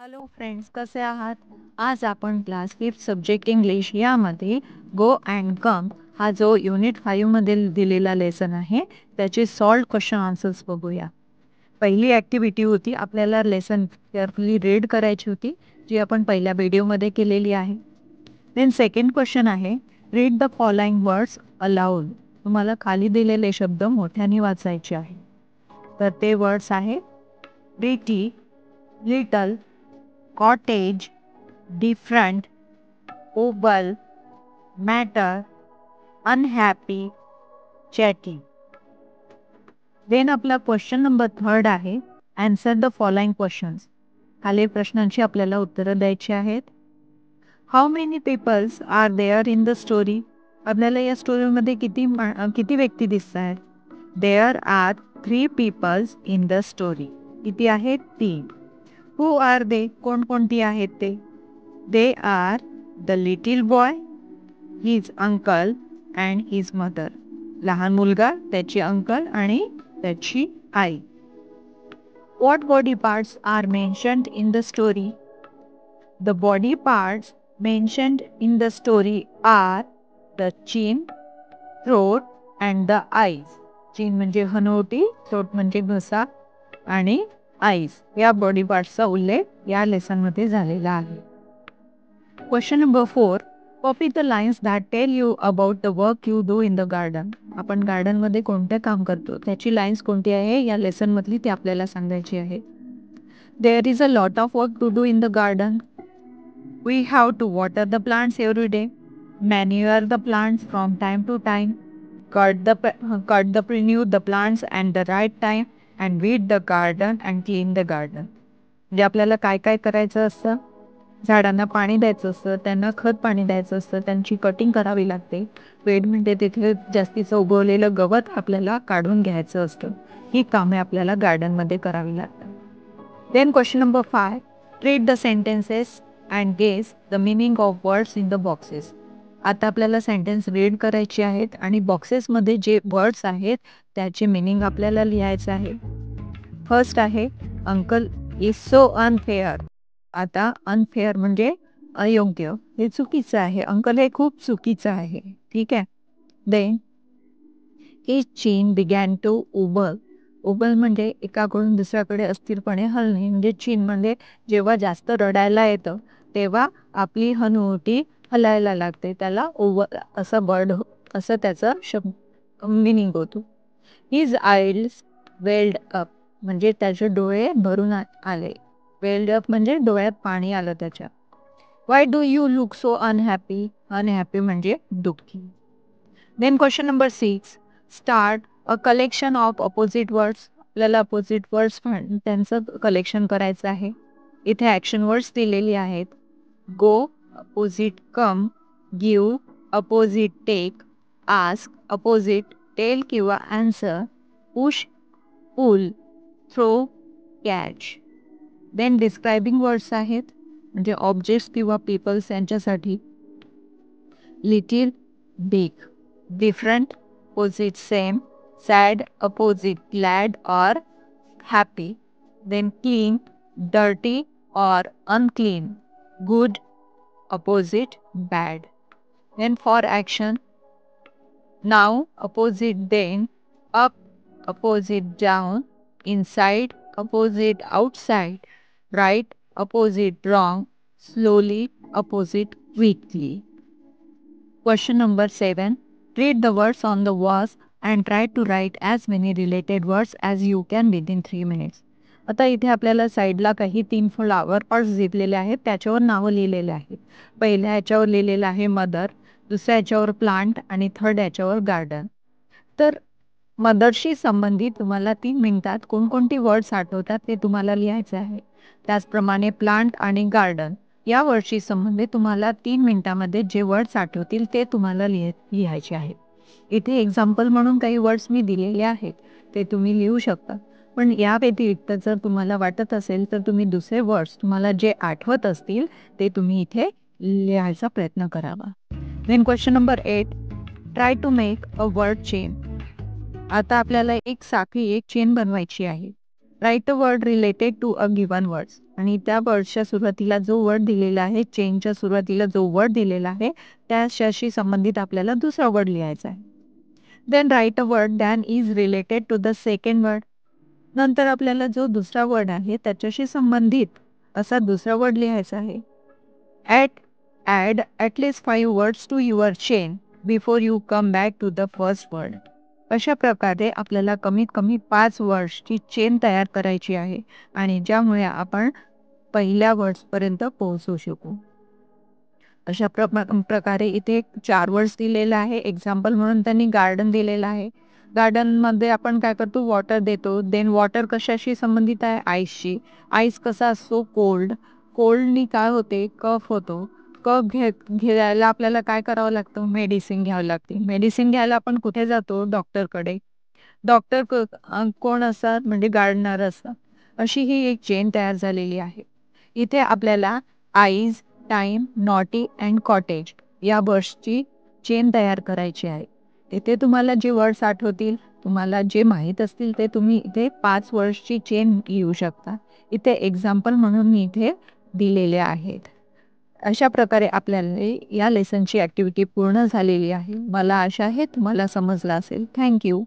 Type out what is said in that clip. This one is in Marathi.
हॅलो फ्रेंड्स, कसे आहात? आज आपण क्लास 5 सब्जेक्ट इंग्लिश यामध्ये गो अँड कम हा जो युनिट 5 मध्ये दिलेला लेसन आहे त्याचे सॉल्व क्वेश्चन आन्सर्स बघूया. पहिली ॲक्टिव्हिटी होती, आपल्याला लेसन केअरफुली रीड करायची होती, जी आपण पहिल्या व्हिडिओमध्ये केलेली आहे. देन सेकंड क्वेश्चन आहे, read the following words allowed. तुम्हाला खाली दिलेले शब्द मोठ्याने वाचायचे आहे. तर ते वर्ड्स आहे pretty, little, cottage, different, oval, matter, unhappy, chatty. Then आपला क्वेश्चन नंबर 3 आहे, आन्सर द फॉलोइंग क्वेश्चन्स. खालील प्रश्नांची आपल्याला उत्तरं द्यायची आहेत. How many peoples are there in the story. आपल्याला या स्टोरीमध्ये किती व्यक्ती दिसत आहेत? There are 3 peoples in the story. किती आहेत? 3. Who are they? कोणकोणती आहेत ते? They are the little boy, his uncle and his mother. लहान मुलगा, त्याची अंकल आणि त्याची आई. What body parts are mentioned in the story? The body parts mentioned in the story are the chin, throat and the eyes. chin म्हणजे हनवटी, throat म्हणजे घसा आणि eyes या बॉडी पार्ट्सचा उल्लेख या लेसनमध्ये झालेला आहे. Question number 4, copy the lines that tell you about the work you do in the garden. आपण गार्डनमध्ये कोणते काम करतो त्याची लाईन्स कोणती आहे या लेसनमधली ती आपल्याला सांगायची आहे. There is a lot of work to do in the garden. We have to water the plants every day, manure the plants from time to time, cut the prune the plants and the right time, and weed the garden and clean the garden. म्हणजे आपल्याला काय काय करायचं असतं? झाडांना पाणी द्यायचं असतं, त्यांना खत पाणी द्यायचं असतं, त्यांची कटिंग करावी लागते. वेड म्हणजे तिथे जास्तीचं उगवलेलं गवत आपल्याला काढून घ्यायचं असतं. ही कामे आपल्याला गार्डनमध्ये करावी लागतात. Then question number 5, read the sentences and guess the meaning of words in the boxes. आता आपल्याला सेंटेन्स रीड करायची आहेत आणि बॉक्सेसमध्ये जे वर्ड्स आहेत त्याचे मिनिंग आपल्याला लिहायचं आहे. फर्स्ट आहे, अंकल इज सो अनफेअर. आता अनफेअर म्हणजे अयोग्य, हे चुकीचं आहे. अंकल हे खूप चुकीचं आहे. ठीक आहे. देन हिज चीन बिगॅन टू उबल. उबल म्हणजे एकाकडून दुसऱ्याकडे अस्थिरपणे हलणे, म्हणजे चीन म्हणजे जेव्हा जास्त रडायला येतं तेव्हा आपली हनुवटी हलायला लागते, त्याला ओव्हल असं वर्ड असं त्याचं शब्द मिनिंग होतो. हिज आईज वेल्ड अप म्हणजे त्याचे डोळे भरून आले. वेल्ड अप म्हणजे डोळ्यात पाणी आलं त्याच्या. Why do you look so unhappy. Unhappy म्हणजे दुःखी. Then question number 6, start a collection of opposite words. आपल्याला अपोजिट वर्ड्स त्यांचं कलेक्शन करायचं आहे. इथे ॲक्शन वर्ड्स दिलेली आहेत. Go opposite come, give opposite take, ask opposite tell किंवा answer, push pull, throw catch. Then describing words आहेत म्हणजे ऑब्जेक्ट्स किंवा पीपल्स यांच्यासाठी. Little, big, different opposite same, sad opposite glad or happy. Then clean, dirty or unclean, good opposite bad. Then for action, now opposite then, up opposite down, inside opposite outside, right opposite wrong, slowly opposite quickly. Question number 7, read the words on the walls and try to write as many related words as you can within 3 minutes. आता इथे आपल्याला साईडला काही 3 फ्लॉवर पॉट्स दिलेले आहेत, त्याच्यावर नावं लिहिलेले आहेत. पहिल्या ह्याच्यावर लिहिलेलं आहे मदर, दुसऱ्या ह्याच्यावर प्लांट आणि थर्ड ह्याच्यावर गार्डन. तर मदरशी संबंधित तुम्हाला 3 मिनिटात कोणकोणती वर्ड्स आठवतात ते तुम्हाला लिहायचं आहे. त्याचप्रमाणे प्लांट आणि गार्डन या वर्डशी संबंधित तुम्हाला 3 मिनिटामध्ये जे वर्ड्स आठवतील ते तुम्हाला लिहायचे आहेत. इथे एक्झाम्पल म्हणून काही वर्ड्स मी दिलेले आहेत, ते तुम्ही लिहू शकता. पण या व्यतिरिक्त जर तुम्हाला वाटत असेल तर तुम्ही दुसरे वर्ड्स तुम्हाला जे आठवत असतील ते तुम्ही इथे लिहायचा प्रयत्न करावा. Then question number 8, try to make a word chain. आता आपल्याला एक साखळी, एक चेन बनवायची आहे. Write a word related to a given words आणि त्या वर्डच्या सुरुवातीला जो वर्ड दिलेला आहे, चेनच्या सुरुवातीला जो वर्ड दिलेला आहे, त्याच्याशी संबंधित आपल्याला दुसरा वर्ड लिहायचा आहे. Then write a word than is related to the second word. नंतर आपल्याला जो दुसरा वर्ड आहे त्याच्याशी संबंधित असा दुसरा वर्ड लिहायचा आहे. Add at least 5 words to your chain before you come back to the first word. अशा प्रकारे आपल्याला कमीत कमी 5 वर्ड्सची चेन तयार करायची आहे आणि ज्यामुळे आपण पहिल्या वर्ड्सपर्यंत पोहोचू शकू. अशा प्रकारे इथे 4 वर्ड्स दिलेले आहे. एक्झाम्पल म्हणून त्यांनी गार्डन दिलेलं आहे. गार्डनमध्ये आपण काय करतो, वॉटर देतो. देन वॉटर कशाशी संबंधित आहे, आईसशी. आईस कसा असतो, कोल्ड. कोल्डनी काय होते, कफ होतो. कफ घ्यायला आपल्याला काय करावं लागतं, मेडिसिन घ्यावी लागते. मेडिसिन घ्यायला आपण कुठे जातो, डॉक्टरकडे. डॉक्टर कोण असतात, म्हणजे गार्डनर असतात. अशी ही एक चेन तयार झालेली आहे. इथे आपल्याला eyes, time, naughty and cottage या वर्ड्सची चेन तयार करायची आहे. इथे तुम्हाला जे वर्ड्स आठवतील, तुम्हाला जे माहीत असतील ते तुम्ही इथे 5 वर्ड्सची चेन लिहू शकता. इथे एक्झाम्पल म्हणून मी इथे दिलेले आहेत. अशा प्रकारे आपल्याला या लेसनची ॲक्टिव्हिटी पूर्ण झालेली आहे. मला आशा आहे तुम्हाला समजलं असेल. Thank you.